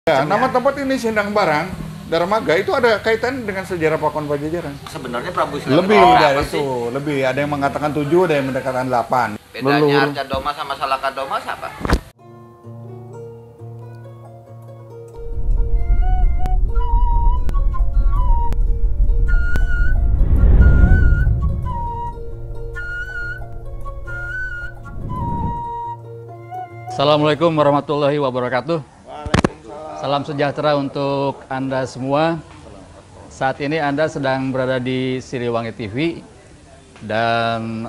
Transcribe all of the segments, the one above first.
Ya, nama tempat ini Sindang Barang, Darmaga itu ada kaitan dengan sejarah Pakuan Pajajaran. Sebenarnya Prabu Siliwangi Lebih dari itu, lebih. Ada yang mengatakan 7, ada yang mengatakan 8. Bedanya Arca Doma sama Salaka Doma siapa? Assalamualaikum warahmatullahi wabarakatuh. Salam sejahtera untuk Anda semua. Saat ini Anda sedang berada di Siliwangi TV dan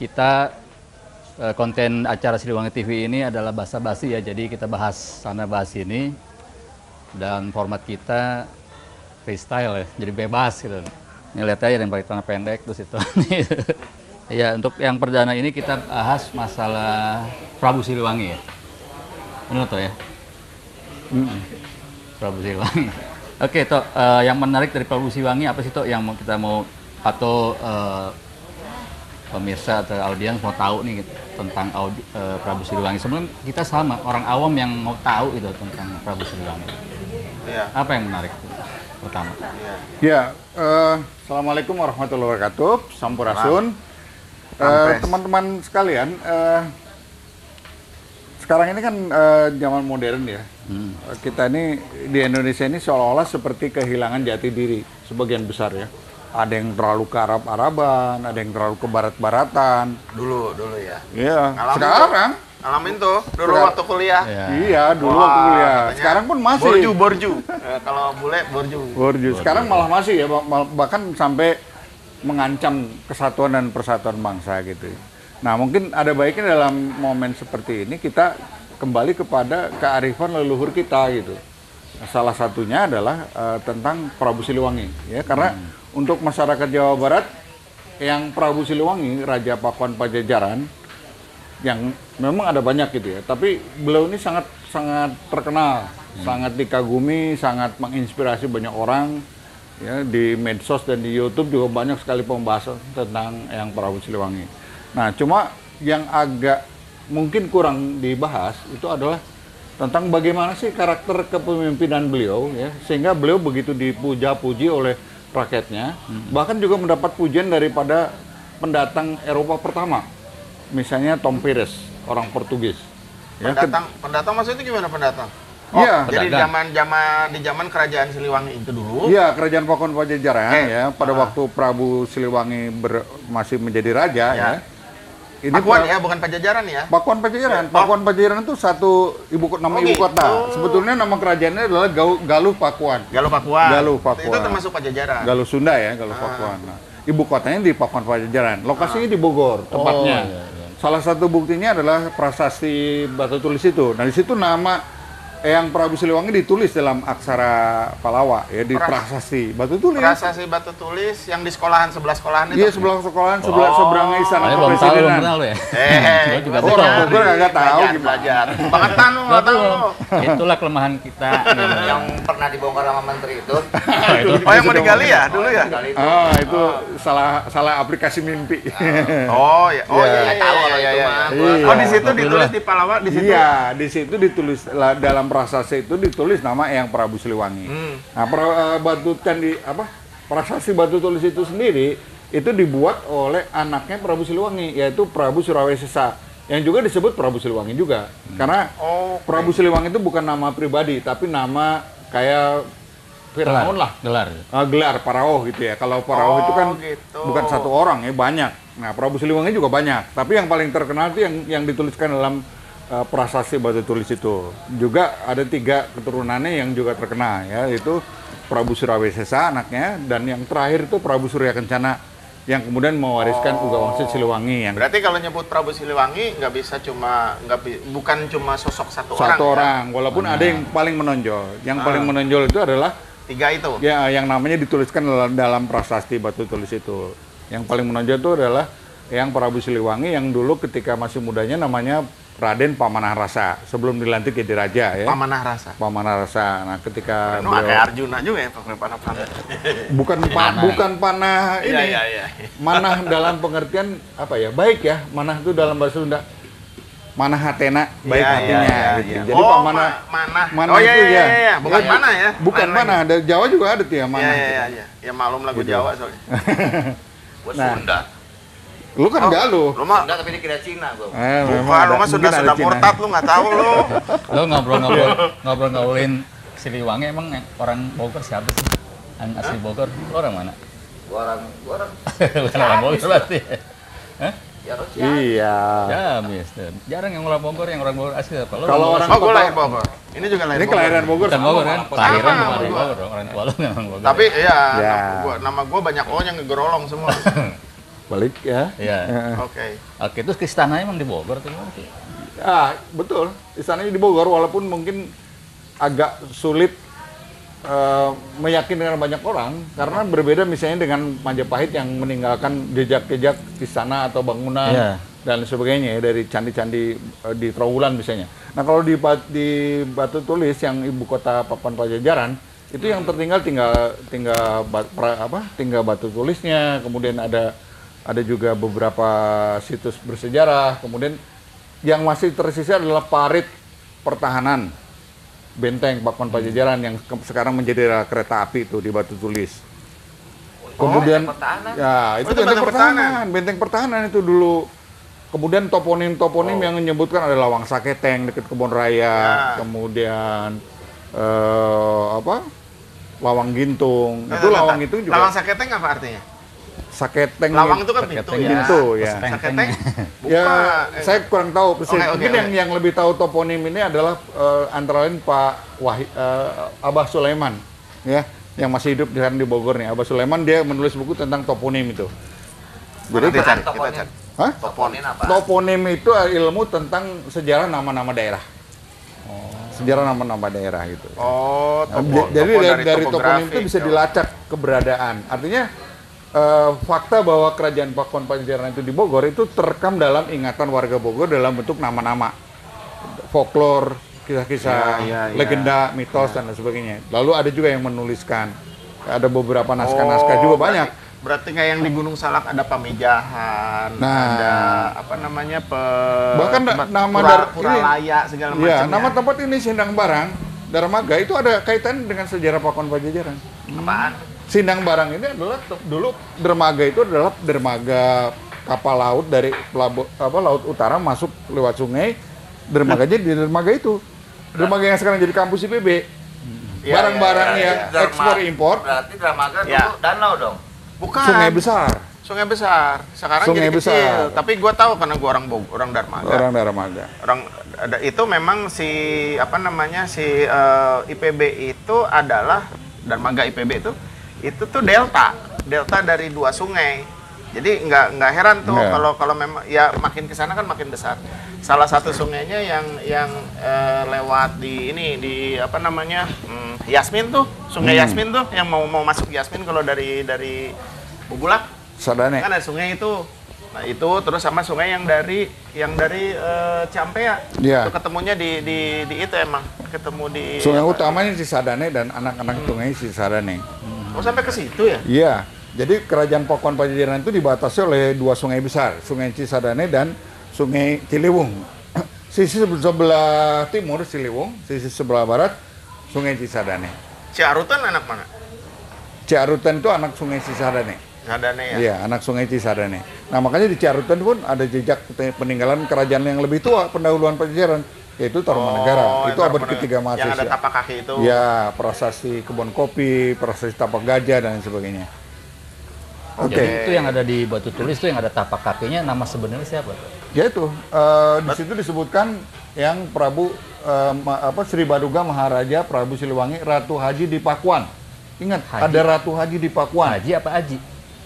kita konten acara Siliwangi TV ini adalah basa-basi ya. Jadi kita bahas sana bahas ini dan format kita freestyle ya. Jadi bebas gitu. Ini lihat aja yang pakai celana pendek terus itu. Ya, untuk yang perdana ini kita bahas masalah Prabu Siliwangi ya. Benar toh ya? Prabu Siliwangi. Oke, toh yang menarik dari Prabu Siliwangi apa sih toh yang kita mau atau pemirsa atau audiens mau tahu nih tentang Prabu Siliwangi? Sebelum kita sama orang awam yang mau tahu itu tentang Prabu Siliwangi. Iya. Apa yang menarik pertama? Ya, Assalamualaikum warahmatullahi wabarakatuh. Sampurasun. Teman-teman sekalian, sekarang ini kan zaman modern ya. Kita ini di Indonesia ini seolah-olah seperti kehilangan jati diri sebagian besar ya. Ada yang terlalu ke Arab-Araban, ada yang terlalu ke Barat-Baratan. Dulu ya. Iya. Ngalamin Sekarang. Ngalamin tuh dulu waktu kuliah. Ya. Iya, dulu waktu kuliah. Sekarang pun masih. Borju. Kalau bule borju. Sekarang malah masih ya, bahkan sampai mengancam kesatuan dan persatuan bangsa gitu. Nah, mungkin ada baiknya dalam momen seperti ini kita kembali kepada kearifan leluhur kita gitu. Salah satunya adalah tentang Prabu Siliwangi ya, karena untuk masyarakat Jawa Barat yang Prabu Siliwangi, Raja Pakuan Pajajaran yang memang ada banyak gitu ya, tapi beliau ini sangat terkenal, sangat dikagumi, sangat menginspirasi banyak orang. Ya, di medsos dan di YouTube juga banyak sekali pembahasan tentang yang Prabu Siliwangi. Nah, cuma yang agak mungkin kurang dibahas itu adalah tentang bagaimana sih karakter kepemimpinan beliau ya, sehingga beliau begitu dipuja-puji oleh rakyatnya, bahkan juga mendapat pujian daripada pendatang Eropa pertama. Misalnya Tom Pires, orang Portugis. Ya, pendatang maksudnya gimana pendatang? Iya, jadi di zaman kerajaan Siliwangi itu dulu. Iya, kerajaan Pakuan Pajajaran ya, pada waktu Prabu Siliwangi masih menjadi raja ya. Ini Pakuan ya, bukan Pajajaran ya. Pakuan Pajajaran. Pakuan Pajajaran itu satu ibu kota. Sebetulnya nama kerajaannya adalah Galuh Pakuan. Galuh Pakuan. Itu termasuk Pajajaran. Galuh Sunda ya, Galuh Pakuan. Nah, ibu kotanya di Pakuan Pajajaran. Lokasinya di Bogor tempatnya. Salah satu buktinya adalah prasasti batu tulis itu. Nah, di situ nama yang Prabu Siliwangi ditulis dalam aksara Palawa ya, di prasasti batu tulis. Prasasti batu tulis yang di sebelah sekolahan itu. Iya, sebelah sekolahan, seberangnya istana kepresidenan. Gue juga orang Bogor nggak tahu belajar. Bangetan lu, nggak tahu. Itulah kelemahan kita. Yang pernah dibongkar sama menteri itu. Oh, yang mau digali ya dulu ya? Itu salah aplikasi mimpi. Oh ya, tahu kalau itu mah. Oh, di situ ditulis di Palawa di situ. Iya, di situ ditulis dalam prasasti itu ditulis nama yang Prabu Siliwangi. Nah, prasasti batu tulis itu sendiri itu dibuat oleh anaknya Prabu Siliwangi, yaitu Prabu Surawesesa, yang juga disebut Prabu Siliwangi juga. Karena Prabu Siliwangi itu bukan nama pribadi, tapi nama kayak Firaun lah. Gelar Paraoh gitu ya. Kalau Paraoh itu kan bukan satu orang ya, banyak. Nah, Prabu Siliwangi juga banyak. Tapi yang paling terkenal itu yang dituliskan dalam prasasti batu tulis itu. Juga ada 3 keturunannya yang juga terkenal ya, yaitu Prabu Surawesesa anaknya, dan yang terakhir itu Prabu Surya Kencana yang kemudian mewariskan Uga Wangsit Siliwangi. Berarti kalau nyebut Prabu Siliwangi nggak bisa bukan cuma sosok satu orang. Walaupun ada yang paling menonjol. Yang paling menonjol itu adalah 3 itu. Ya, yang namanya dituliskan dalam prasasti batu tulis itu. Yang paling menonjol itu adalah yang Prabu Siliwangi yang dulu ketika masih mudanya namanya Raden Pamanah Rasa, sebelum dilantik jadi raja ya. Pamanah Rasa. Nah, ketika beliau kayak Arjuna juga ya, panah. Bukan panah ini. Iya. Manah dalam pengertian apa ya? Baik ya. Manah itu dalam bahasa Sunda mana hatena baik Iya, hatinya iya, gitu. iya. Jadi Pak Mana mana. itu iya, ya. iya. Bukan Ya, mana ya. Bukan Lain mana, lagi. ada Jawa juga ada tuh ya mana. Iya. Ya malum lagu Gitu. Jawa soalnya. Gua Nah. Sunda. Lu kan enggak lu. Lu mah Sunda tapi dikira Cina gua. bukan, lu mah mungkin ada Sunda Cina. murtad lu nggak tahu lu. Lo ngobrol-ngobrolin Siliwangi emang yang orang Bogor siapa sih? Yang asli Bogor, lo orang mana? Gua orang Bukan orang Bogor berarti. Hah? ya harus Iya. Ya, Mister. Jarang yang orang Bogor asli apa? Lo Kalau orang Oh, gue kota- lahir Bogor. Ini juga lahir Ini Bogor. kelahiran Bogor. bukan Bogor kan? Kelahiran Sama, bukan dari gua. Bogor dong. Orang tua lo memang Bogor. Tapi iya, Ya. nama gua banyak O yang ngegerolong semua. Balik ya. Iya. Oke. Oke, terus ke istana emang di Bogor tuh gimana sih? Ah, betul. Istananya di Bogor walaupun mungkin agak sulit meyakinkan banyak orang karena berbeda misalnya dengan Majapahit yang meninggalkan jejak-jejak istana atau bangunan Iya. dan sebagainya ya, dari candi-candi di Trawulan misalnya. Nah, kalau di Batu Tulis yang ibu kota Pakuan Pajajaran itu yang tertinggal tinggal batu tulisnya, kemudian ada juga beberapa situs bersejarah, kemudian yang masih tersisa adalah parit pertahanan benteng Pakuan Pajajaran yang sekarang menjadi kereta api itu di Batu Tulis. Kemudian benteng pertahanan? ya itu itu benteng benteng pertahanan, benteng pertahanan itu dulu. Kemudian toponim-toponim yang menyebutkan ada Lawang Saketeng dekat Kebon Raya, kemudian Lawang Gintung. Itu Lawang itu juga Lawang Saketeng apa artinya? Saketeng. Lawang itu kan pintu ya. Pintu ya. Saketeng. Ya, Bukan. saya kurang tahu persis. Oke, Mungkin oke. yang lebih tahu toponim ini adalah antara lain Pak Abah Sulaiman, ya, yang masih hidup di sana di Bogor nih. Abah Sulaiman dia menulis buku tentang toponim itu. Jadi Kita cari, kita toponim. cari. Hah? Toponim apa? Toponim itu ilmu tentang sejarah nama-nama daerah. Sejarah nama-nama daerah gitu. Oh, Jadi topo dari toponim itu topografi. bisa dilacak keberadaan. Artinya fakta bahwa kerajaan Pakuan Pajajaran itu di Bogor itu terekam dalam ingatan warga Bogor dalam bentuk nama-nama, folklore, kisah-kisah, Iya, iya. legenda, mitos dan lain sebagainya. Lalu ada juga yang menuliskan. Ada beberapa naskah-naskah juga banyak. Berarti kayak yang di Gunung Salak ada Pamijahan, Nah. ada apa namanya Bahkan nama dari Puralaya segala macam. Iya, nama tempat ini Sindang Barang, Darmaga itu ada kaitan dengan sejarah Pakuan Pajajaran. Apaan? Sindang Barang ini adalah dulu dermaga itu adalah dermaga kapal laut dari laut utara masuk lewat sungai. Dermaganya di dermaga itu. Dermaga yang sekarang jadi kampus IPB. Iya, Barang-barang iya, yang iya. ekspor impor Berarti Dramaga Ya. dulu danau dong. Bukan. sungai besar. Sungai besar. Sekarang Sungai jadi kecil. besar. Tapi gua tahu karena gua orang Bogor, orang Darmaga. Orang dermaga. Orang ada itu memang si apa namanya si IPB itu adalah Darmaga IPB itu tuh delta dari dua sungai. Jadi nggak heran tuh Nggak. kalau memang ya makin ke sana kan makin besar. Salah satu sungainya yang lewat di ini di apa namanya Yasmin tuh, Sungai Yasmin tuh yang mau masuk Yasmin kalau dari Bubulak Sadane. kan ada sungai itu. Nah itu terus sama sungai yang dari Ciampea. Iya. Itu ketemunya di itu emang ketemu di Sungai utamanya Cisadane dan anak-anak sungai Cisadane. Oh sampai ke situ ya? Iya. Jadi kerajaan Pakuan Pajajaran itu dibatasi oleh dua sungai besar, Sungai Cisadane dan Sungai Ciliwung. Sisi sebelah timur Ciliwung, sisi sebelah barat Sungai Cisadane. Ciarutan anak mana? Ciarutan itu anak Sungai Cisadane. Cisadane ya. Iya, anak Sungai Cisadane. Nah, makanya di Ciarutan pun ada jejak peninggalan kerajaan yang lebih tua pendahuluan Pajajaran, yaitu Tarumanegara. Itu abad ketiga Yang ada Masehi. tapak kaki itu. Ya, prasasti kebun kopi, prasasti tapak gajah dan sebagainya. Oke. Jadi itu yang ada di Batu Tulis itu yang ada tapak kakinya, nama sebenarnya siapa? Ya itu, di situ disebutkan yang Prabu Sri Baduga Maharaja Prabu Siliwangi Ratu Haji di Pakuan. Ingat, Haji. ada Ratu Haji di Pakuan. Haji apa Aji?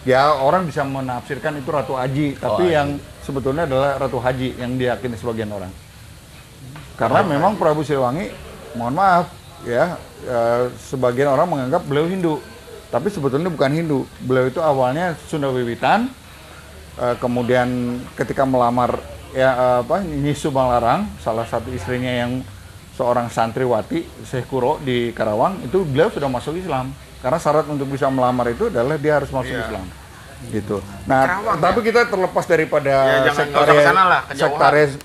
Ya, orang bisa menafsirkan itu Ratu Haji, tapi Haji. yang sebetulnya adalah Ratu Haji yang diyakini sebagian orang. Karena memang Prabu Siliwangi, mohon maaf, ya, sebagian orang menganggap beliau Hindu. Tapi sebetulnya bukan Hindu. Beliau itu awalnya Sunda Wiwitan, kemudian ketika melamar Nyi Subanglarang, salah satu istrinya yang seorang santriwati Syekh Kuro di Karawang, itu beliau sudah masuk Islam. Karena syarat untuk bisa melamar itu adalah dia harus masuk Islam. gitu. Nah, Kerawang, tapi kita terlepas daripada Ya, jangan nggak usah kesana lah, kejauhan.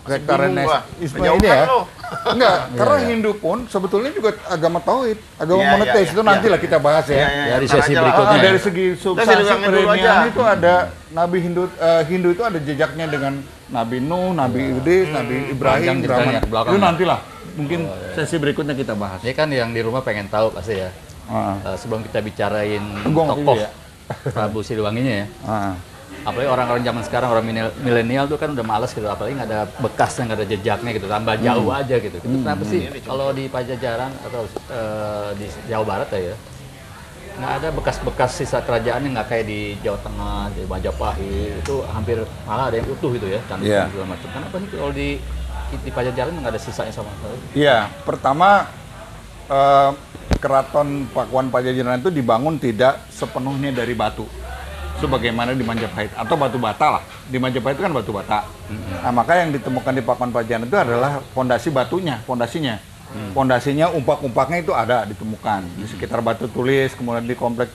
sektarianisme Kejauhan ini ya. lo. Enggak, karena Hindu pun sebetulnya juga agama tauhid, agama Iya, monoteis, iya, itu iya. nantilah kita bahas ya. Dari ntar sesi aja lah. berikutnya. Dari segi substansi Silangnya dulu perennian aja. itu ada Nabi Hindu itu ada jejaknya dengan Nabi Nuh, Nabi Idris, Nabi Ibrahim, Panjang ceritanya, Brahman. ke belakang. Itu nantilah mungkin sesi berikutnya kita bahas. Ini kan yang di rumah pengen tahu pasti ya. Ah, Sebelum kita bicarain Gua nggak tokoh pilih ya. Prabu Siliwanginya ya. ah. Apalagi orang-orang zaman sekarang, orang milenial tuh kan udah males gitu, apalagi nggak ada bekasnya, nggak ada jejaknya gitu, tambah jauh aja gitu. Itu kenapa sih kalau di Pajajaran atau di Jawa Barat ya, nggak ada bekas-bekas sisa kerajaan yang nggak kayak di Jawa Tengah, di Majapahit, itu hampir malah ada yang utuh gitu ya, candi Iya. segala macam. Kenapa sih kalau di Pajajaran nggak ada sisanya sama sekali? Iya, pertama keraton Pakuan Pajajaran itu dibangun tidak sepenuhnya dari batu, sebagaimana di Majapahit atau batu bata lah. Di Majapahit itu kan batu bata. Nah, maka yang ditemukan di Pakuan Pajajaran itu adalah fondasi batunya, fondasinya. Fondasinya, umpak-umpaknya itu ada ditemukan di sekitar Batu Tulis, kemudian di komplek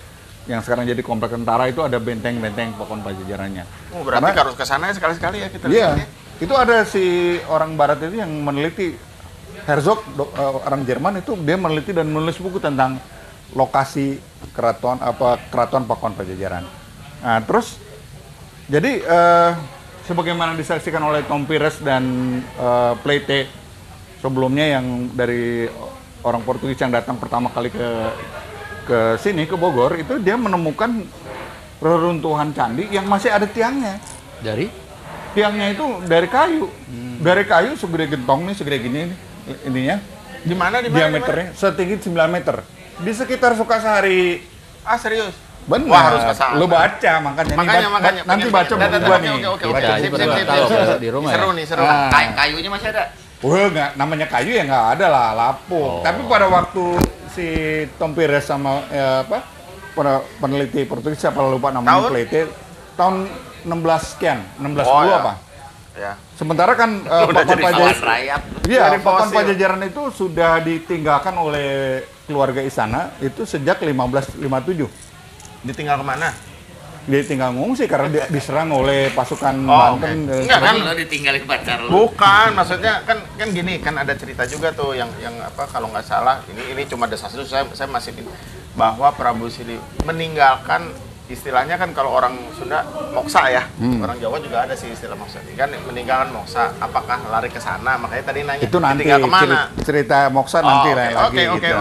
yang sekarang jadi komplek tentara itu ada benteng-benteng Pakuan Pajajarannya. Oh, berarti harus ke sana sekali-sekali ya kita Iya, lihat ya. itu ada si orang Barat itu yang meneliti, Herzog, orang Jerman itu dia meneliti dan menulis buku tentang lokasi keraton Pakuan Pajajaran. Nah, terus jadi sebagaimana disaksikan oleh Tom Pires dan Pleyte sebelumnya yang dari orang Portugis yang datang pertama kali ke sini ke Bogor, itu dia menemukan reruntuhan candi yang masih ada tiangnya. Dari Tiangnya itu dari kayu. Dari kayu segede gentong nih, segede gini nih, ininya. Di mana Diameternya setinggi 9 meter. Di sekitar Sukasari. Ah, serius? Benar. Wah, harus ke sana. Lu baca makanya. Makanya. Nanti baca buku gua nih. Oke. Kita aja Sip, baru sip, tahu sip. kalau di rumah ya. Seru nih, seru. Ah. Kayunya masih ada. Wah, nggak, namanya kayu ya nggak ada lah, lapuk. Tapi pada waktu si Tom Pires sama peneliti Portugis, siapa lupa namanya, Tahun? Pleyte, tahun 16 sekian, 16 Oh, dulu ya. apa? Ya. Sementara kan Udah jadi Kawan rayap. Iya, Dari Pakuan fosil. Pajajaran itu sudah ditinggalkan oleh keluarga istana itu sejak 1557. Ditinggal kemana? Dia tinggal ngungsi karena diserang oleh pasukan Oh, Banten. oke. Enggak, kan? Lo ditinggalin pacar lo. Bukan, maksudnya kan gini, kan ada cerita juga tuh yang apa kalau nggak salah ini cuma desas-desus saya masih bahwa Prabu Sili meninggalkan, istilahnya kan kalau orang Sunda moksa ya. Orang Jawa juga ada sih istilah moksa. Kan meninggalkan moksa, apakah lari ke sana? Makanya tadi nanya Itu nanti ditinggal kemana? cerita Moksa nanti lah lagi. Oke. gitu.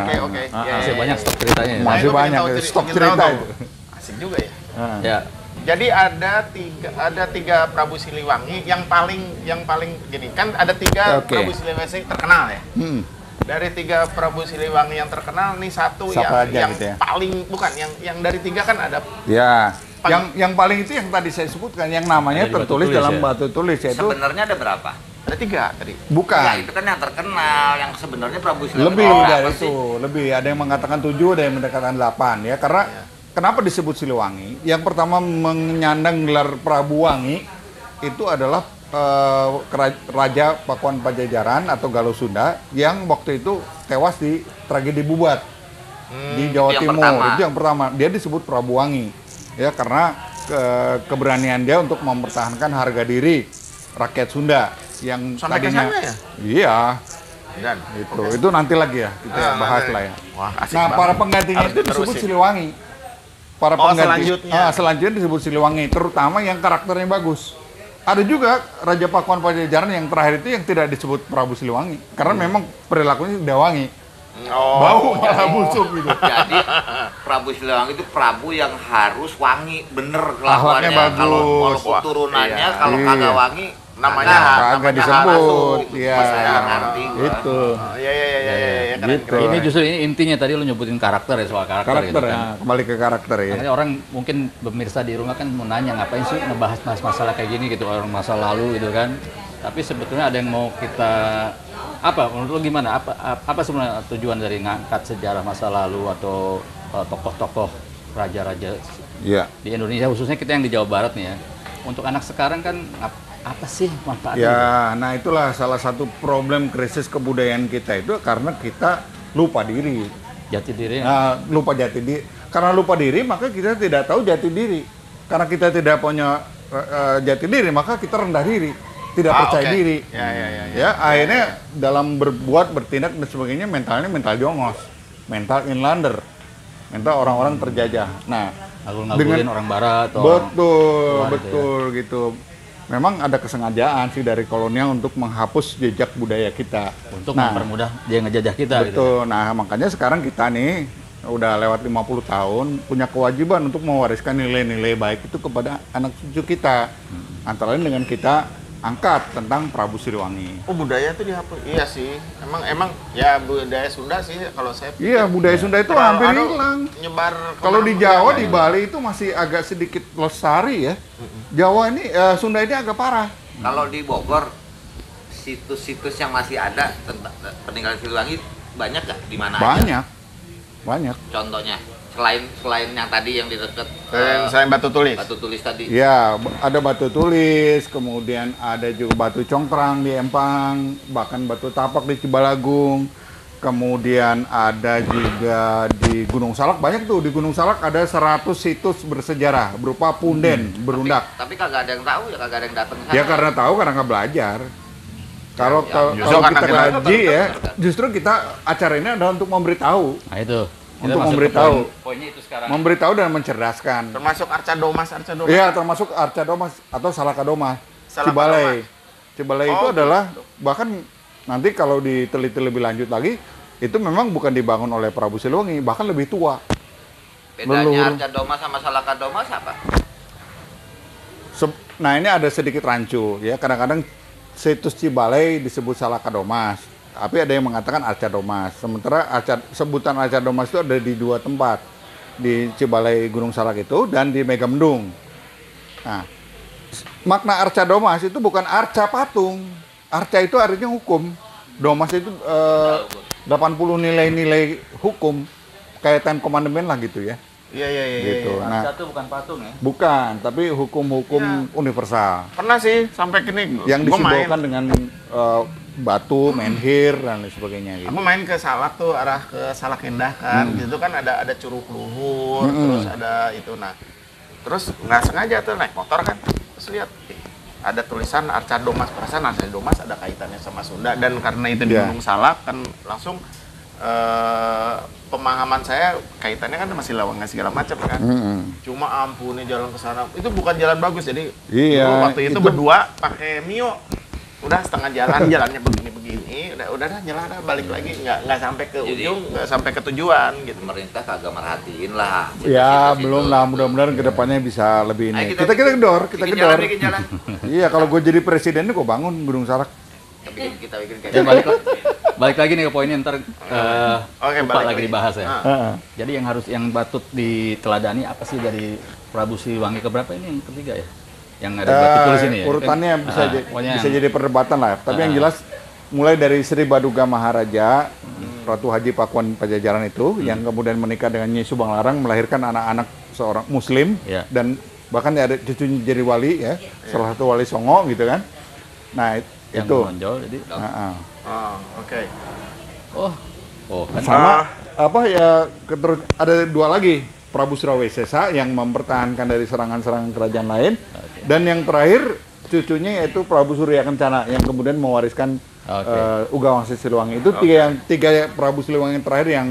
Ya, Masih banyak stok ceritanya ya. Nah, Masih itu pengen banyak, tahu stok ingin cerita tahu itu. tuh. Asik juga ya. Ya, Jadi ada tiga Prabu Siliwangi yang paling gini kan ada tiga Oke. Prabu Siliwangi terkenal ya. Hmm. Dari tiga Prabu Siliwangi yang terkenal nih satu Siapa aja yang gitu ya? paling bukan yang dari tiga kan ada Ya, Paling- yang paling itu yang tadi saya sebutkan, yang namanya Ada di batu tertulis tulis dalam ya? batu tulis, yaitu Sebenarnya ada berapa? ada tiga tadi. Ya, bukan. itu kan yang terkenal, yang sebenarnya Prabu Siliwangi. Lebih berapa dari sih? itu, lebih. Ada yang mengatakan 7, ada yang mengatakan 8 ya. Karena kenapa disebut Siliwangi? Yang pertama menyandang gelar Prabu Wangi itu adalah Raja Pakuan Pajajaran atau Galuh Sunda yang waktu itu tewas di tragedi Bubat di Jawa itu yang Timur. pertama. Itu yang pertama. Dia disebut Prabu Wangi ya karena keberanian dia untuk mempertahankan harga diri rakyat Sunda yang Sampai ke tadinya sana ya? Iya. Dan Itu nanti lagi ya kita Ah, bahas nanti. lah ya. Wah, asik Nah, banget. para penggantinya Harus itu disebut diterusin. Siliwangi. Para Oh, pengganti selanjutnya. selanjutnya disebut Siliwangi, terutama yang karakternya bagus. Ada juga Raja Pakuan Pajajaran yang terakhir itu yang tidak disebut Prabu Siliwangi karena memang perilakunya tidak wangi. Oh, Bau malah busuk gitu. Jadi Prabu Siliwangi itu Prabu yang harus wangi, bener Akhlaknya kelakuannya. bagus. Kalau walaupun Wah, turunannya iya. kalau Iya. kagak wangi Namanya Kagak disebut. Mas Iya. saya ngerti gua. Itu. Iya, keren, Gitu. keren. ini justru ini intinya tadi lu nyebutin karakter ya, soal karakter, gitu Karakter kan. ya, kembali ke karakter ya. Makanya orang mungkin pemirsa di rumah kan mau nanya ngapain sih ngebahas masalah kayak gini gitu, orang masa lalu gitu kan. Tapi sebetulnya ada yang mau kita menurut lu gimana? Apa sebenarnya tujuan dari ngangkat sejarah masa lalu atau tokoh-tokoh raja-raja Iya. di Indonesia, khususnya kita yang di Jawa Barat nih ya. Untuk anak sekarang kan apa sih manfaatnya? Ya, nah itulah salah satu problem krisis kebudayaan kita itu karena kita lupa diri. Jati diri. Nah, lupa jati diri. Karena lupa diri, maka kita tidak tahu jati diri. karena kita tidak punya jati diri, maka kita rendah diri, tidak percaya diri. Ya, akhirnya dalam berbuat, bertindak dan sebagainya mentalnya mental jongos, mental inlander, mental orang-orang terjajah. Nah, ngagulin orang barat atau betul gitu. Memang ada kesengajaan sih dari kolonial untuk menghapus jejak budaya kita. Untuk mempermudah dia ngejajah kita. Betul. Gitu. Nah, makanya sekarang kita nih udah lewat 50 tahun punya kewajiban untuk mewariskan nilai-nilai baik itu kepada anak cucu kita. Antara lain dengan kita angkat tentang Prabu Siliwangi. Oh, budaya itu dihapus. Iya sih. Emang ya budaya Sunda sih kalau saya pikir. Iya, budaya Sunda itu hampir hilang. Nyebar. Kalau di Jawa, di Bali itu masih agak sedikit lestari ya. Jawa ini, Sunda ini agak parah. Kalau di Bogor, situs-situs yang masih ada tentang peninggalan Siliwangi banyak nggak? Di mana aja? Banyak. Contohnya, selain yang tadi yang di dekat selain batu tulis. Batu tulis tadi. Ya, ada batu tulis, kemudian ada juga batu congkrang di Empang, bahkan batu tapak di Cibalagung. Kemudian ada juga di Gunung Salak, banyak tuh di Gunung Salak ada 100 situs bersejarah berupa punden berundak. Tapi kagak ada yang tahu ya, kagak ada yang datang ke sana. Ya karena tahu, karena nggak belajar. Kalau justru kita karena ngaji ya, justru kita acara ini adalah untuk memberitahu. Nah itu. Untuk memberitahu. Poinnya itu sekarang. Memberitahu dan mencerdaskan. Termasuk Arca Domas. Iya, termasuk Arca Domas atau Salaka Domas. Cibalai. Cibalai itu adalah bahkan nanti kalau diteliti lebih lanjut lagi, itu memang bukan dibangun oleh Prabu Siliwangi, bahkan lebih tua. Bedanya Arca Domas sama Salaka Domas apa? Nah, ini ada sedikit rancu ya. Kadang-kadang situs Cibalai disebut Salaka Domas, tapi ada yang mengatakan Arca Domas. Sementara sebutan Arca Domas itu ada di 2 tempat, di Cibalai Gunung Salak itu dan di Megamendung. Nah, makna Arca Domas itu bukan arca patung. Arca itu artinya hukum. Domas itu 80 nilai-nilai hukum, kayak Ten Commandment lah gitu ya. Iya. Gitu. Nah, Arca itu bukan patung ya? bukan, tapi hukum-hukum universal. Pernah sih sampai kini. Yang Gua disimbolkan dengan batu, menhir dan lain sebagainya gitu. Aku main ke Salak tuh, arah ke Salak Indah kan. Gitu kan ada Curug Luhur, terus ada itu. Nah, terus nggak sengaja tuh naik motor kan, terus lihat ada tulisan Arca Domas. Perasaan Arca Domas ada kaitannya sama Sunda, dan karena itu di Gunung Salak kan langsung pemahaman saya kaitannya kan masih Lawangan segala macam kan. Cuma ampun, jalan ke sana itu bukan jalan bagus, jadi dulu waktu itu berdua pakai Mio, udah setengah jalan jalannya begini udah nyala balik lagi, nggak sampai ke ujung, nggak sampai ke tujuan gitu. Pemerintah kagak merhatiin lah. Ya belum lah, mudah-mudahan kedepannya bisa lebih ini. Kita gedor. Bikin jalan. Iya, kalau gue jadi presiden nih gue bangun Gunung Salak. Kita bikin Ya, kayak balik lagi nih ke poinnya, ntar lupa lagi lagi. dibahas ya. Jadi yang patut diteladani apa sih dari Prabu Siliwangi keberapa ini, yang ketiga ya? Yang ada batu tulis ini ya? Urutannya bisa jadi perdebatan lah. Tapi yang jelas mulai dari Sri Baduga Maharaja, Ratu Haji Pakuan Pajajaran itu, yang kemudian menikah dengan Nyi Subang Larang, melahirkan anak-anak seorang Muslim, dan bahkan ada cucunya jadi wali ya, salah satu wali Songo gitu kan. Nah yang itu. menonjol jadi. Oke. Kan. Sama apa ya, ada 2 lagi, Prabu Surawisesa yang mempertahankan dari serangan-serangan kerajaan lain, dan yang terakhir cucunya yaitu Prabu Surya Kencana yang kemudian mewariskan Uga Wangsa Siliwangi. Itu tiga Prabu Siliwangi yang terakhir yang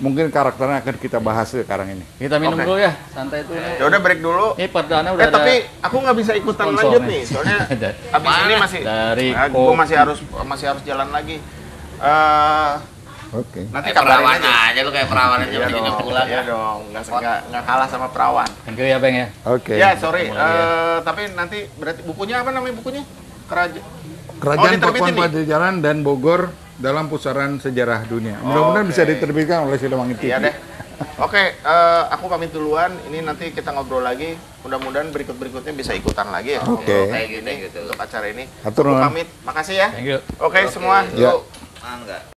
mungkin karakternya akan kita bahas sekarang ini. Kita minum dulu ya, santai tuh. Ya udah break dulu. Ini perdana udah tapi aku nggak bisa ikutan lanjut nih, soalnya abis ini masih gue masih harus jalan lagi. Oke. Nanti perawan kabarin aja. aja lu, kayak perawan aja Iya begini dong, pulang. iya dong, nggak kalah sama perawan. Thank you ya Bang ya. Oke. Ya sorry, tapi nanti berarti bukunya apa namanya bukunya? Kerajaan Pakuan diterbitin nih? Pajajaran dan Bogor dalam Pusaran Sejarah Dunia. Mudah-mudahan bisa diterbitkan oleh Siliwangi TV. Iya deh. Oke, aku pamit duluan. Ini nanti kita ngobrol lagi. Mudah-mudahan berikutnya bisa ikutan lagi ya. Oke. Kayak gini untuk acara ini. Atur Aku nuhun. pamit. Makasih ya. Thank you. Semua. Ya. Yuk. Enggak.